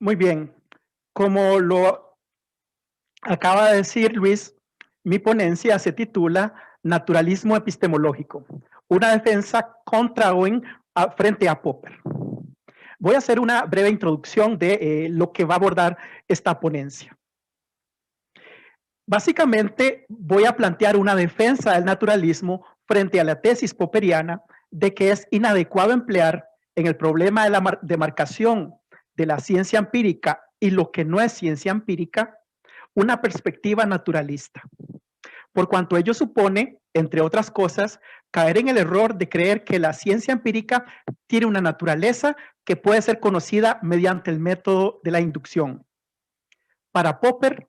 Muy bien. Como lo acaba de decir Luis, mi ponencia se titula Naturalismo epistemológico, una defensa contra Owen frente a Popper. Voy a hacer una breve introducción de lo que va a abordar esta ponencia. Básicamente voy a plantear una defensa del naturalismo frente a la tesis popperiana de que es inadecuado emplear en el problema de la demarcación de la ciencia empírica y lo que no es ciencia empírica una perspectiva naturalista, por cuanto ello supone, entre otras cosas, caer en el error de creer que la ciencia empírica tiene una naturaleza que puede ser conocida mediante el método de la inducción. Para Popper,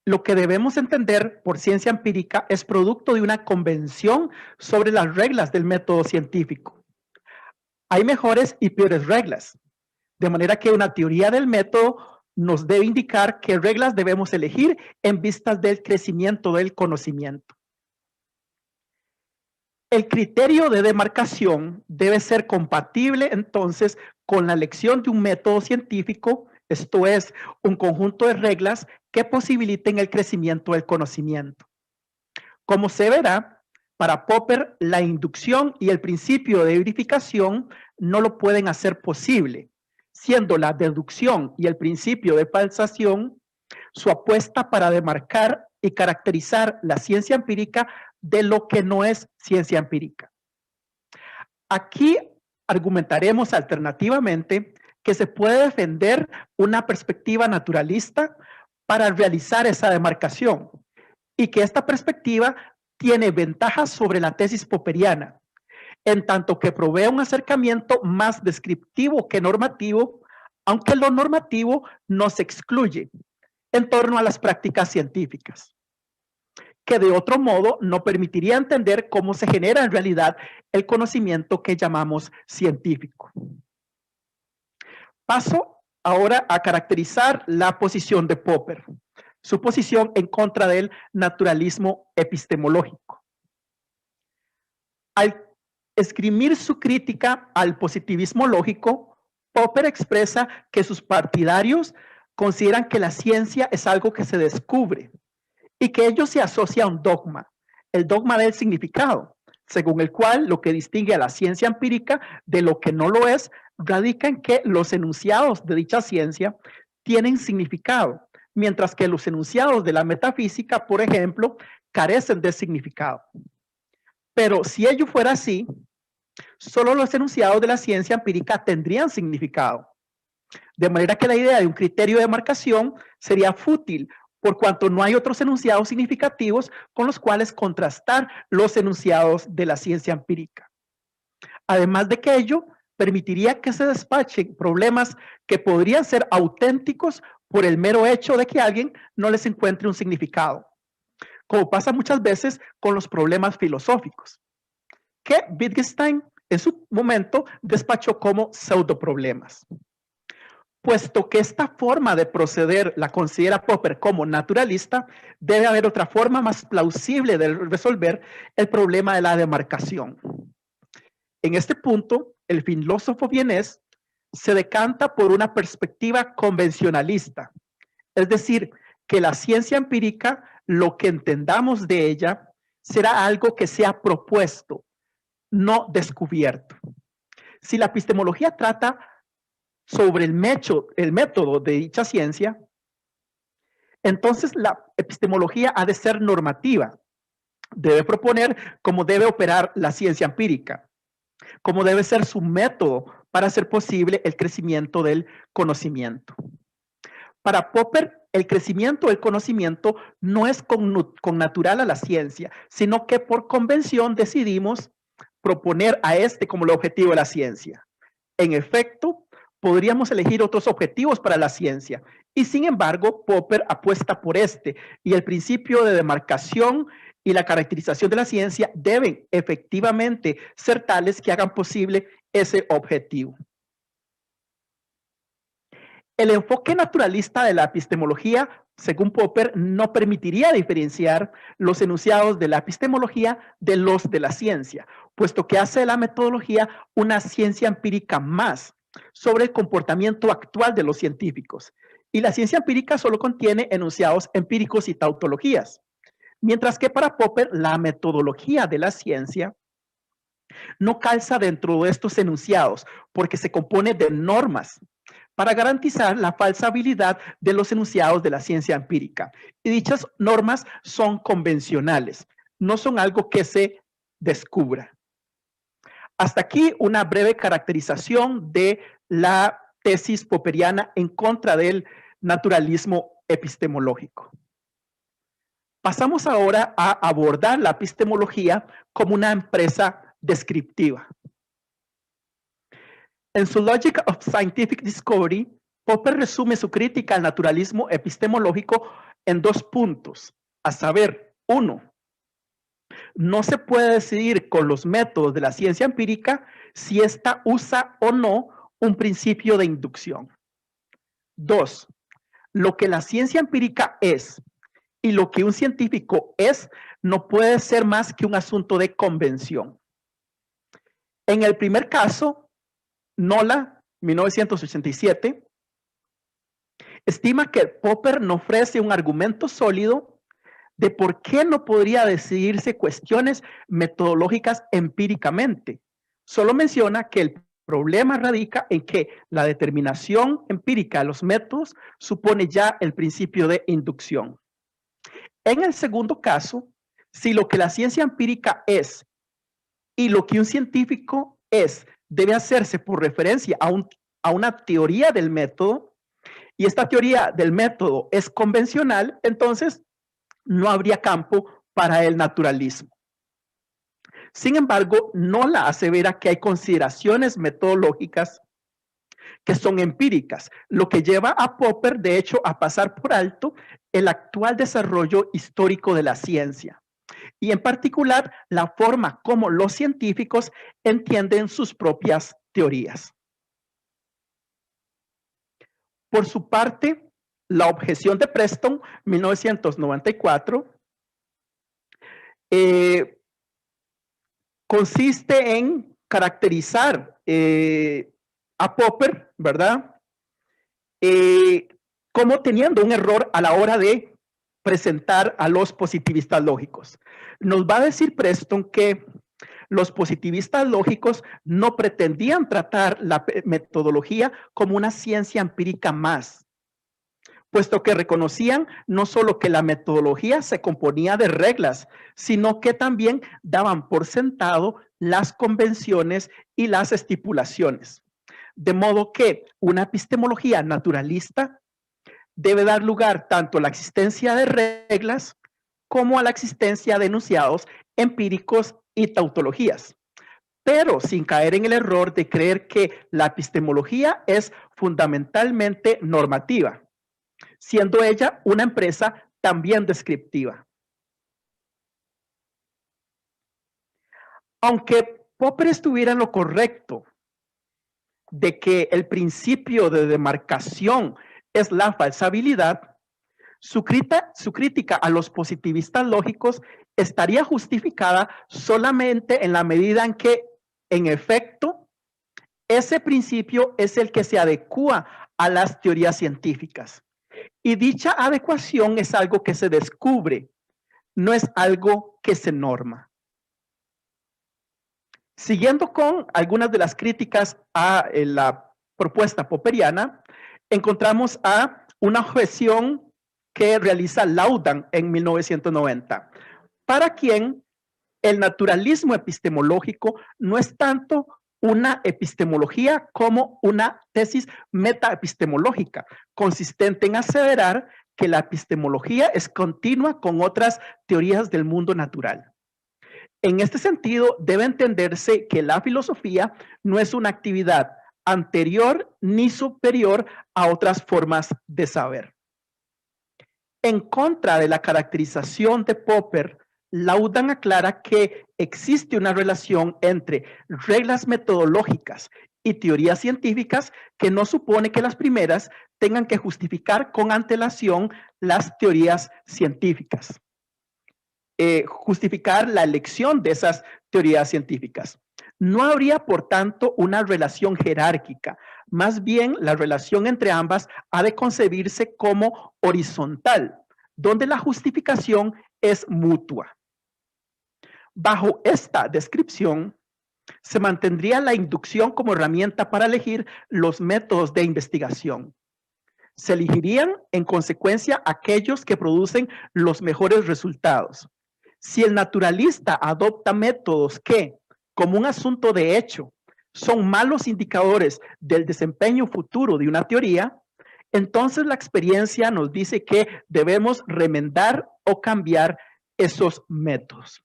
lo que debemos entender por ciencia empírica es producto de una convención sobre las reglas del método científico. Hay mejores y peores reglas, de manera que una teoría del método nos debe indicar qué reglas debemos elegir en vistas del crecimiento del conocimiento. El criterio de demarcación debe ser compatible entonces con la elección de un método científico, esto es, un conjunto de reglas que posibiliten el crecimiento del conocimiento. Como se verá, para Popper la inducción y el principio de verificación no lo pueden hacer posible, siendo la deducción y el principio de falsación su apuesta para demarcar y caracterizar la ciencia empírica de lo que no es ciencia empírica. Aquí argumentaremos alternativamente que se puede defender una perspectiva naturalista para realizar esa demarcación y que esta perspectiva tiene ventajas sobre la tesis popperiana, en tanto que provee un acercamiento más descriptivo que normativo, aunque lo normativo no se excluye en torno a las prácticas científicas, que de otro modo no permitiría entender cómo se genera en realidad el conocimiento que llamamos científico. Paso ahora a caracterizar la posición de Popper, su posición en contra del naturalismo epistemológico. Al esgrimir su crítica al positivismo lógico, Popper expresa que sus partidarios consideran que la ciencia es algo que se descubre y que ello se asocia a un dogma, el dogma del significado, según el cual lo que distingue a la ciencia empírica de lo que no lo es, radica en que los enunciados de dicha ciencia tienen significado, mientras que los enunciados de la metafísica, por ejemplo, carecen de significado. Pero si ello fuera así, solo los enunciados de la ciencia empírica tendrían significado. De manera que la idea de un criterio de demarcación sería fútil, por cuanto no hay otros enunciados significativos con los cuales contrastar los enunciados de la ciencia empírica. Además de que ello permitiría que se despachen problemas que podrían ser auténticos por el mero hecho de que alguien no les encuentre un significado, como pasa muchas veces con los problemas filosóficos, que Wittgenstein en su momento despachó como pseudoproblemas. Puesto que esta forma de proceder la considera Popper como naturalista, debe haber otra forma más plausible de resolver el problema de la demarcación. En este punto, el filósofo vienés se decanta por una perspectiva convencionalista, es decir, que la ciencia empírica, lo que entendamos de ella, será algo que sea propuesto, no descubierto. Si la epistemología trata sobre el método de dicha ciencia, entonces la epistemología ha de ser normativa, debe proponer cómo debe operar la ciencia empírica, cómo debe ser su método para hacer posible el crecimiento del conocimiento. Para Popper, el crecimiento del conocimiento no es connatural a la ciencia, sino que por convención decidimos proponer a este como el objetivo de la ciencia. En efecto, podríamos elegir otros objetivos para la ciencia, y sin embargo, Popper apuesta por este, y el principio de demarcación y la caracterización de la ciencia deben efectivamente ser tales que hagan posible ese objetivo. El enfoque naturalista de la epistemología, según Popper, no permitiría diferenciar los enunciados de la epistemología de los de la ciencia, puesto que hace de la metodología una ciencia empírica más, sobre el comportamiento actual de los científicos. Y la ciencia empírica solo contiene enunciados empíricos y tautologías. Mientras que para Popper, la metodología de la ciencia no calza dentro de estos enunciados porque se compone de normas para garantizar la falsabilidad de los enunciados de la ciencia empírica. Y dichas normas son convencionales, no son algo que se descubra. Hasta aquí una breve caracterización de la tesis popperiana en contra del naturalismo epistemológico. Pasamos ahora a abordar la epistemología como una empresa descriptiva. En su Logic of Scientific Discovery, Popper resume su crítica al naturalismo epistemológico en 2 puntos, a saber, 1, no se puede decidir con los métodos de la ciencia empírica si ésta usa o no un principio de inducción. 2, lo que la ciencia empírica es y lo que un científico es no puede ser más que un asunto de convención. En el primer caso, Nola, 1987, estima que Popper no ofrece un argumento sólido de por qué no podría decidirse cuestiones metodológicas empíricamente. Solo menciona que el problema radica en que la determinación empírica de los métodos supone ya el principio de inducción. En el segundo caso, si lo que la ciencia empírica es y lo que un científico es debe hacerse por referencia a una teoría del método, y esta teoría del método es convencional, entonces no habría campo para el naturalismo. Sin embargo, Nola asevera que hay consideraciones metodológicas que son empíricas, lo que lleva a Popper, de hecho, a pasar por alto el actual desarrollo histórico de la ciencia, y en particular la forma como los científicos entienden sus propias teorías. Por su parte, la objeción de Preston, 1994, consiste en caracterizar a Popper, ¿verdad? Como teniendo un error a la hora de presentar a los positivistas lógicos. Nos va a decir Preston que los positivistas lógicos no pretendían tratar la metodología como una ciencia empírica más, puesto que reconocían no solo que la metodología se componía de reglas, sino que también daban por sentado las convenciones y las estipulaciones. De modo que una epistemología naturalista debe dar lugar tanto a la existencia de reglas como a la existencia de enunciados empíricos y tautologías, pero sin caer en el error de creer que la epistemología es fundamentalmente normativa, siendo ella una empresa también descriptiva. Aunque Popper estuviera en lo correcto de que el principio de demarcación es la falsabilidad, su crítica a los positivistas lógicos estaría justificada solamente en la medida en que, en efecto, ese principio es el que se adecua a las teorías científicas. Y dicha adecuación es algo que se descubre, no es algo que se norma. Siguiendo con algunas de las críticas a la propuesta popperiana, encontramos a una objeción que realiza Laudan en 1990, para quien el naturalismo epistemológico no es tanto una epistemología como una tesis metaepistemológica, consistente en aseverar que la epistemología es continua con otras teorías del mundo natural. En este sentido, debe entenderse que la filosofía no es una actividad anterior ni superior a otras formas de saber. En contra de la caracterización de Popper, Laudan aclara que existe una relación entre reglas metodológicas y teorías científicas que no supone que las primeras tengan que justificar con antelación las teorías científicas. Justificar la elección de esas teorías científicas. No habría, por tanto, una relación jerárquica. Más bien, la relación entre ambas ha de concebirse como horizontal, donde la justificación es mutua. Bajo esta descripción, se mantendría la inducción como herramienta para elegir los métodos de investigación. Se elegirían, en consecuencia, aquellos que producen los mejores resultados. Si el naturalista adopta métodos que, como un asunto de hecho, son malos indicadores del desempeño futuro de una teoría, entonces la experiencia nos dice que debemos remendar o cambiar esos métodos.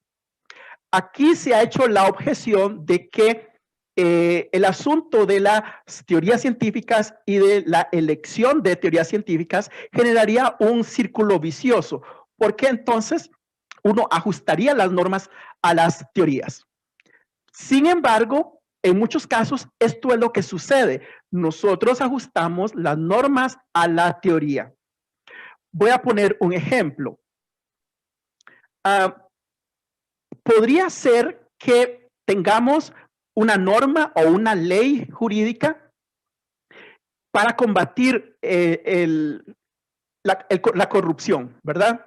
Aquí se ha hecho la objeción de que el asunto de las teorías científicas y de la elección de teorías científicas generaría un círculo vicioso, porque entonces uno ajustaría las normas a las teorías. Sin embargo, en muchos casos esto es lo que sucede. Nosotros ajustamos las normas a la teoría. Voy a poner un ejemplo. Podría ser que tengamos una norma o una ley jurídica para combatir la corrupción, ¿verdad?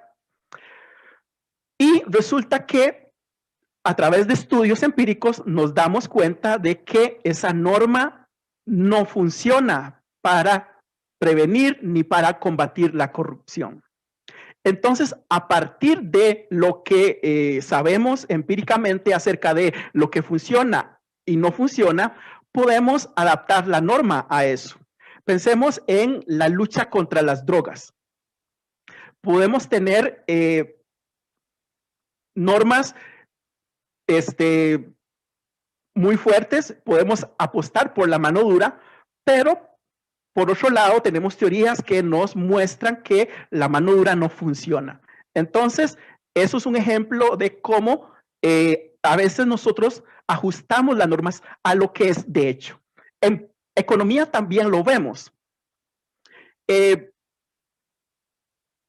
Y resulta que a través de estudios empíricos nos damos cuenta de que esa norma no funciona para prevenir ni para combatir la corrupción. Entonces, a partir de lo que sabemos empíricamente acerca de lo que funciona y no funciona, podemos adaptar la norma a eso. Pensemos en la lucha contra las drogas. Podemos tener normas muy fuertes, podemos apostar por la mano dura, pero por otro lado, tenemos teorías que nos muestran que la mano dura no funciona. Entonces, eso es un ejemplo de cómo a veces nosotros ajustamos las normas a lo que es de hecho. En economía también lo vemos.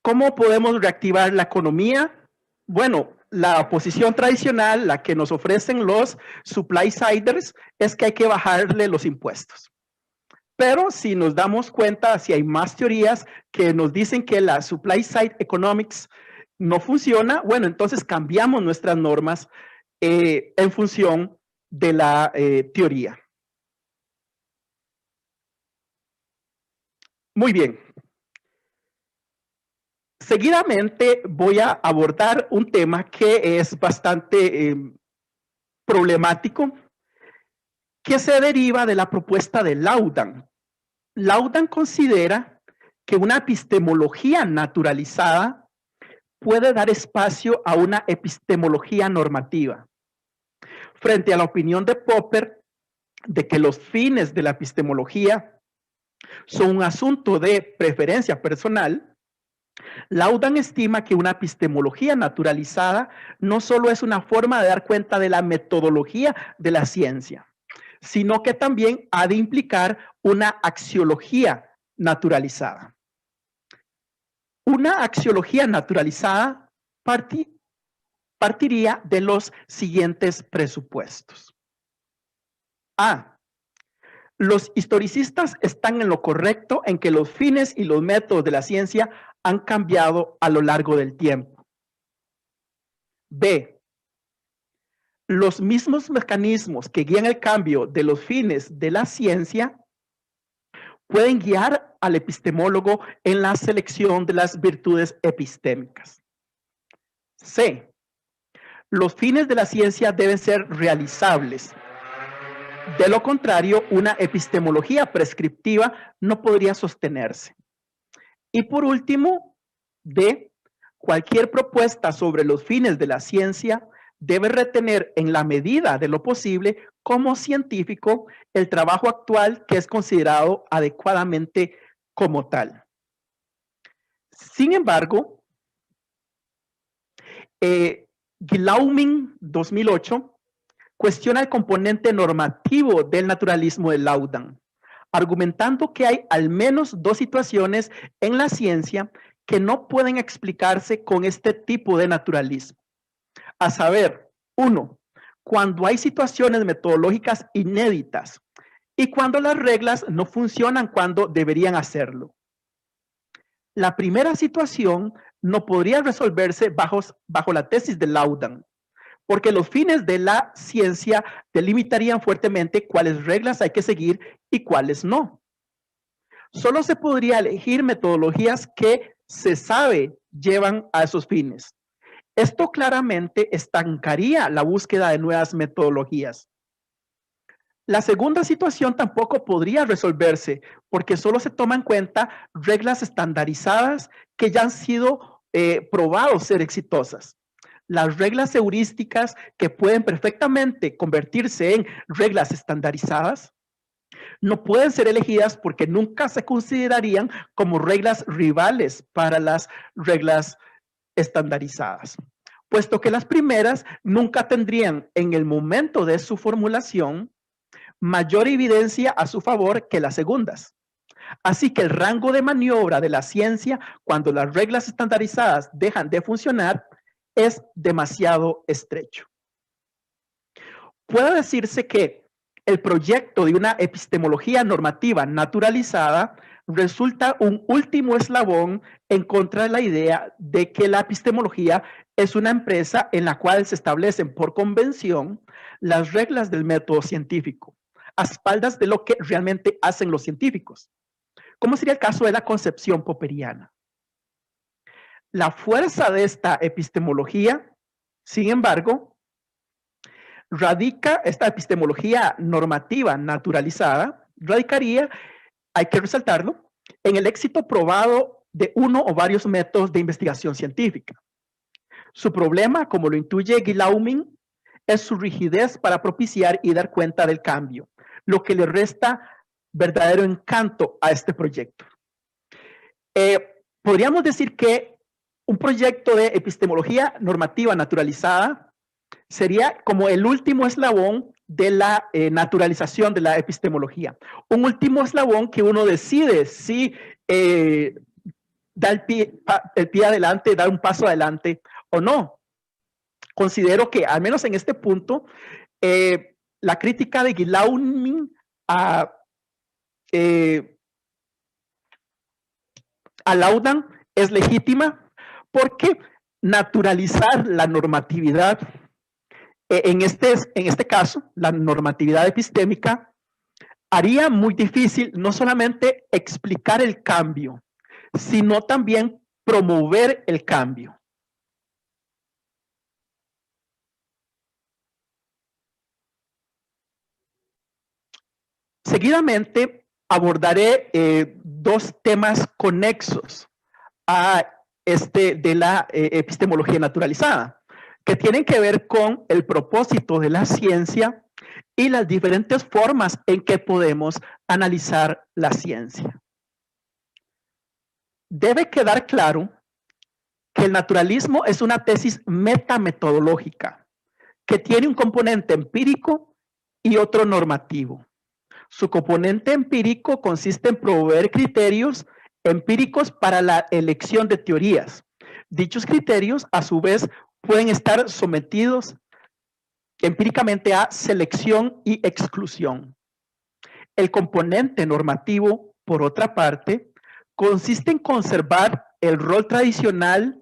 ¿Cómo podemos reactivar la economía? Bueno, la posición tradicional, la que nos ofrecen los supply-siders, es que hay que bajarle los impuestos. Pero si nos damos cuenta, si hay más teorías que nos dicen que la supply side economics no funciona, bueno, entonces cambiamos nuestras normas en función de la teoría. Muy bien. Seguidamente voy a abordar un tema que es bastante problemático, que se deriva de la propuesta de Laudan. Laudan considera que una epistemología naturalizada puede dar espacio a una epistemología normativa. Frente a la opinión de Popper de que los fines de la epistemología son un asunto de preferencia personal, Laudan estima que una epistemología naturalizada no solo es una forma de dar cuenta de la metodología de la ciencia, sino que también ha de implicar una axiología naturalizada. Una axiología naturalizada partiría de los siguientes presupuestos. A. Los historicistas están en lo correcto en que los fines y los métodos de la ciencia han cambiado a lo largo del tiempo. B. Los mismos mecanismos que guían el cambio de los fines de la ciencia pueden guiar al epistemólogo en la selección de las virtudes epistémicas. C. Los fines de la ciencia deben ser realizables. De lo contrario, una epistemología prescriptiva no podría sostenerse. Y por último, D. Cualquier propuesta sobre los fines de la ciencia debe retener en la medida de lo posible como científico el trabajo actual que es considerado adecuadamente como tal. Sin embargo, Guillaumin 2008 cuestiona el componente normativo del naturalismo de Laudan, argumentando que hay al menos dos situaciones en la ciencia que no pueden explicarse con este tipo de naturalismo. A saber, 1. cuando hay situaciones metodológicas inéditas y cuando las reglas no funcionan cuando deberían hacerlo. La primera situación no podría resolverse bajo la tesis de Laudan, porque los fines de la ciencia delimitarían fuertemente cuáles reglas hay que seguir y cuáles no. Solo se podría elegir metodologías que se sabe llevan a esos fines. Esto claramente estancaría la búsqueda de nuevas metodologías. La segunda situación tampoco podría resolverse porque solo se toman en cuenta reglas estandarizadas que ya han sido probados ser exitosas. Las reglas heurísticas que pueden perfectamente convertirse en reglas estandarizadas no pueden ser elegidas porque nunca se considerarían como reglas rivales para las reglas estandarizadas, puesto que las primeras nunca tendrían en el momento de su formulación mayor evidencia a su favor que las segundas. Así que el rango de maniobra de la ciencia cuando las reglas estandarizadas dejan de funcionar es demasiado estrecho. Puede decirse que el proyecto de una epistemología normativa naturalizada resulta un último eslabón en contra de la idea de que la epistemología es una empresa en la cual se establecen por convención las reglas del método científico, a espaldas de lo que realmente hacen los científicos, como sería el caso de la concepción popperiana. La fuerza de esta epistemología, sin embargo, esta epistemología normativa naturalizada, radicaría, hay que resaltarlo, en el éxito probado de uno o varios métodos de investigación científica. Su problema, como lo intuye Guillaumin, es su rigidez para propiciar y dar cuenta del cambio, lo que le resta verdadero encanto a este proyecto. Podríamos decir que un proyecto de epistemología normativa naturalizada sería como el último eslabón de la naturalización de la epistemología. Un último eslabón que uno decide si da el pie adelante, dar un paso adelante o no. Considero que, al menos en este punto, la crítica de Guillaumin a Laudan es legítima porque naturalizar la normatividad, en este caso, la normatividad epistémica, haría muy difícil no solamente explicar el cambio, sino también promover el cambio. Seguidamente abordaré dos temas conexos a de la epistemología naturalizada, que tienen que ver con el propósito de la ciencia y las diferentes formas en que podemos analizar la ciencia. Debe quedar claro que el naturalismo es una tesis metametodológica que tiene un componente empírico y otro normativo. Su componente empírico consiste en proveer criterios empíricos para la elección de teorías. Dichos criterios, a su vez, pueden estar sometidos empíricamente a selección y exclusión. El componente normativo, por otra parte, consiste en conservar el rol tradicional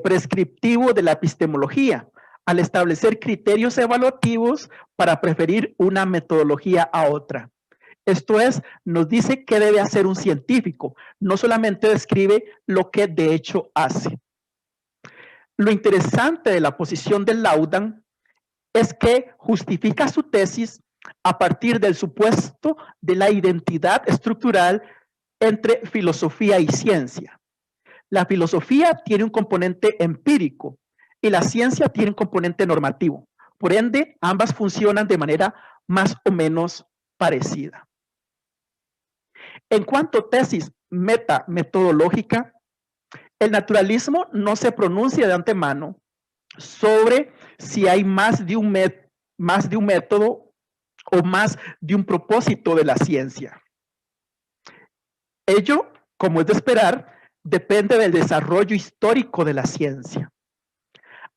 prescriptivo de la epistemología, al establecer criterios evaluativos para preferir una metodología a otra. Esto es, nos dice qué debe hacer un científico, no solamente describe lo que de hecho hace. Lo interesante de la posición de Laudan es que justifica su tesis a partir del supuesto de la identidad estructural entre filosofía y ciencia. La filosofía tiene un componente empírico y la ciencia tiene un componente normativo. Por ende, ambas funcionan de manera más o menos parecida. En cuanto a tesis metametodológica, el naturalismo no se pronuncia de antemano sobre si hay más de un método o más de un propósito de la ciencia. Ello, como es de esperar, depende del desarrollo histórico de la ciencia.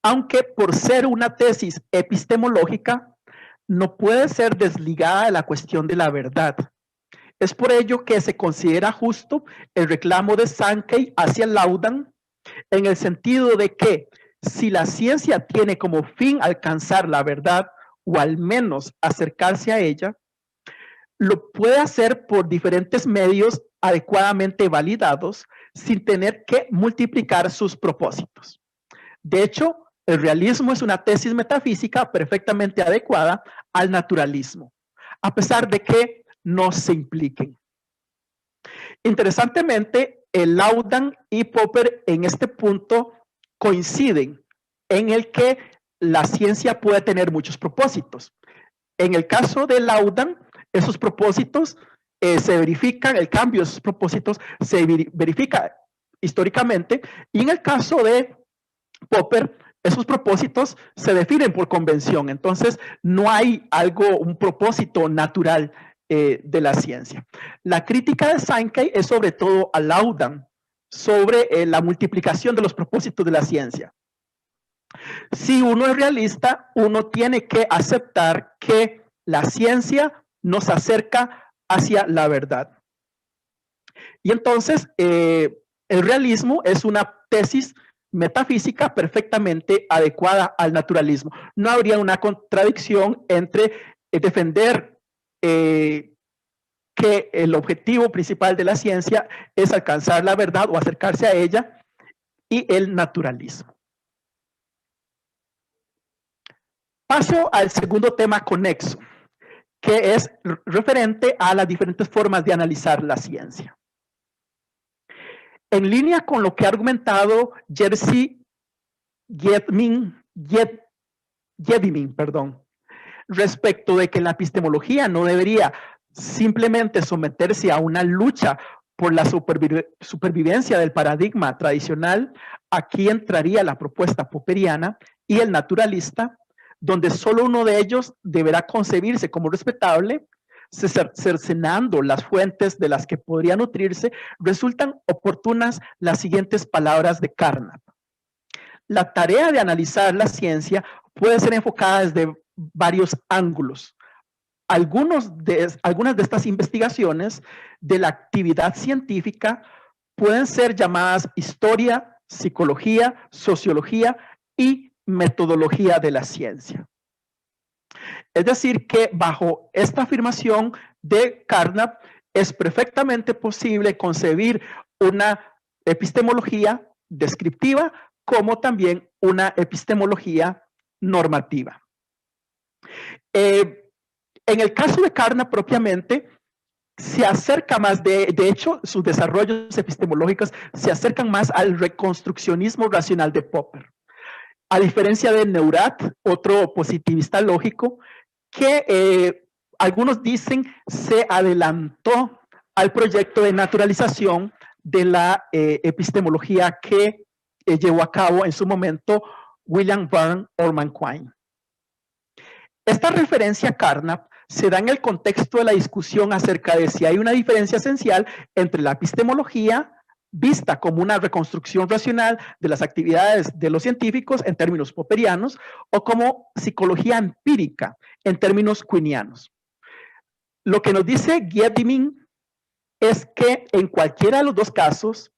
aunque por ser una tesis epistemológica, no puede ser desligada de la cuestión de la verdad. Es por ello que se considera justo el reclamo de Sankey hacia Laudan, en el sentido de que si la ciencia tiene como fin alcanzar la verdad, o al menos acercarse a ella, lo puede hacer por diferentes medios adecuadamente validados, sin tener que multiplicar sus propósitos. De hecho, el realismo es una tesis metafísica perfectamente adecuada al naturalismo, a pesar de que no se impliquen. Interesantemente, Laudan y Popper en este punto coinciden en el que la ciencia puede tener muchos propósitos. En el caso de Laudan, esos propósitos se verifican, el cambio de esos propósitos se verifica históricamente, y en el caso de Popper, esos propósitos se definen por convención. Entonces, no hay un propósito natural de la ciencia. La crítica de Sankey es sobre todo a Laudan, sobre la multiplicación de los propósitos de la ciencia. Si uno es realista, uno tiene que aceptar que la ciencia nos acerca hacia la verdad. Y entonces, el realismo es una tesis metafísica perfectamente adecuada al naturalismo. No habría una contradicción entre defender que el objetivo principal de la ciencia es alcanzar la verdad o acercarse a ella, y el naturalismo. Paso al segundo tema conexo, que es referente a las diferentes formas de analizar la ciencia. En línea con lo que ha argumentado Jerzy Jedlimin, respecto de que la epistemología no debería simplemente someterse a una lucha por la supervivencia del paradigma tradicional, aquí entraría la propuesta popperiana y el naturalista, donde solo uno de ellos deberá concebirse como respetable, cercenando las fuentes de las que podría nutrirse. Resultan oportunas las siguientes palabras de Carnap. La tarea de analizar la ciencia puede ser enfocada desde varios ángulos. Algunas de estas investigaciones de la actividad científica pueden ser llamadas historia, psicología, sociología y metodología de la ciencia. Es decir, que bajo esta afirmación de Carnap es perfectamente posible concebir una epistemología descriptiva como también una epistemología normativa. En el caso de Carnap propiamente, se acerca más, de hecho, sus desarrollos epistemológicos se acercan más al reconstruccionismo racional de Popper. A diferencia de Neurath, otro positivista lógico, que algunos dicen se adelantó al proyecto de naturalización de la epistemología que llevó a cabo en su momento William Burns Orman Quine. Esta referencia a Carnap se da en el contexto de la discusión acerca de si hay una diferencia esencial entre la epistemología vista como una reconstrucción racional de las actividades de los científicos en términos popperianos o como psicología empírica en términos quinianos. Lo que nos dice Jedlimin es que en cualquiera de los dos casos,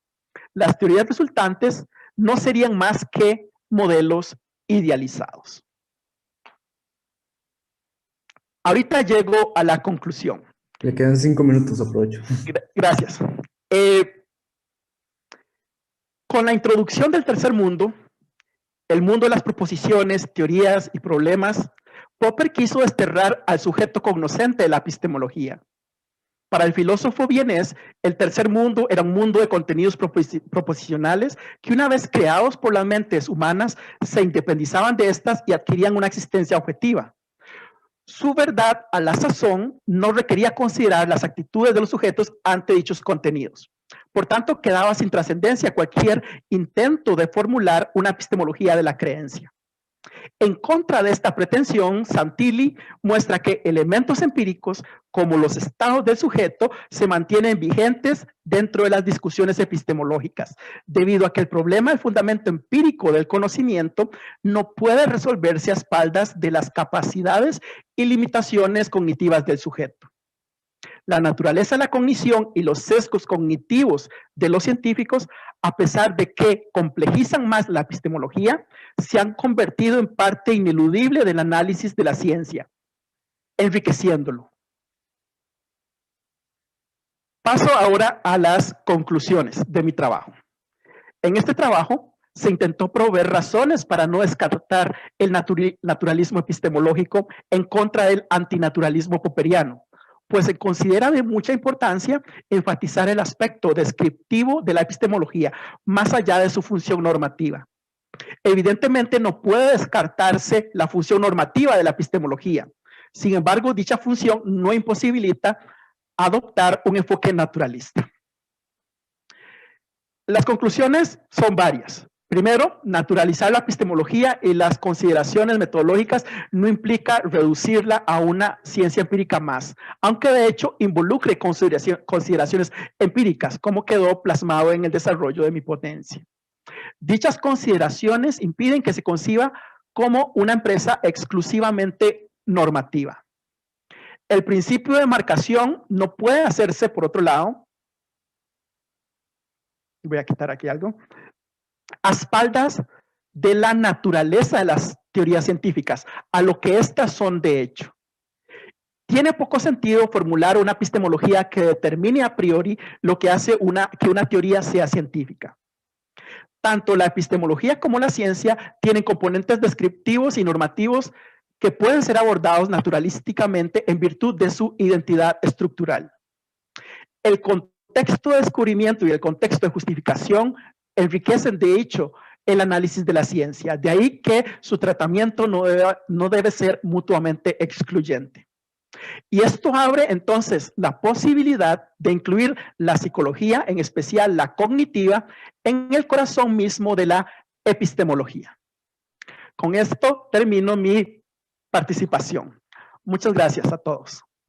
las teorías resultantes no serían más que modelos idealizados. Ahorita llego a la conclusión. Le quedan 5 minutos, aprovecho. Gracias. Con la introducción del tercer mundo, el mundo de las proposiciones, teorías y problemas, Popper quiso desterrar al sujeto cognoscente de la epistemología. Para el filósofo vienés, el tercer mundo era un mundo de contenidos proposicionales que, una vez creados por las mentes humanas, se independizaban de estas y adquirían una existencia objetiva. Su verdad, a la sazón, no requería considerar las actitudes de los sujetos ante dichos contenidos. Por tanto, quedaba sin trascendencia cualquier intento de formular una epistemología de la creencia. En contra de esta pretensión, Santilli muestra que elementos empíricos como los estados del sujeto se mantienen vigentes dentro de las discusiones epistemológicas, debido a que el problema del fundamento empírico del conocimiento no puede resolverse a espaldas de las capacidades y limitaciones cognitivas del sujeto. La naturaleza de la cognición y los sesgos cognitivos de los científicos, a pesar de que complejizan más la epistemología, se han convertido en parte ineludible del análisis de la ciencia, enriqueciéndolo. Paso ahora a las conclusiones de mi trabajo. En este trabajo se intentó proveer razones para no descartar el naturalismo epistemológico en contra del antinaturalismo popperiano, pues se considera de mucha importancia enfatizar el aspecto descriptivo de la epistemología, más allá de su función normativa. Evidentemente no puede descartarse la función normativa de la epistemología. Sin embargo, dicha función no imposibilita adoptar un enfoque naturalista. Las conclusiones son varias. Primero, naturalizar la epistemología y las consideraciones metodológicas no implica reducirla a una ciencia empírica más, aunque de hecho involucre consideraciones empíricas, como quedó plasmado en el desarrollo de mi ponencia. Dichas consideraciones impiden que se conciba como una empresa exclusivamente normativa. El principio de marcación no puede hacerse, por otro lado, voy a quitar aquí algo, a espaldas de la naturaleza de las teorías científicas, a lo que éstas son de hecho. Tiene poco sentido formular una epistemología que determine a priori lo que hace que una teoría sea científica. Tanto la epistemología como la ciencia tienen componentes descriptivos y normativos que pueden ser abordados naturalísticamente en virtud de su identidad estructural. El contexto de descubrimiento y el contexto de justificación enriquecen de hecho el análisis de la ciencia. De ahí que su tratamiento no debe ser mutuamente excluyente. Y esto abre entonces la posibilidad de incluir la psicología, en especial la cognitiva, en el corazón mismo de la epistemología. Con esto termino mi participación. Muchas gracias a todos.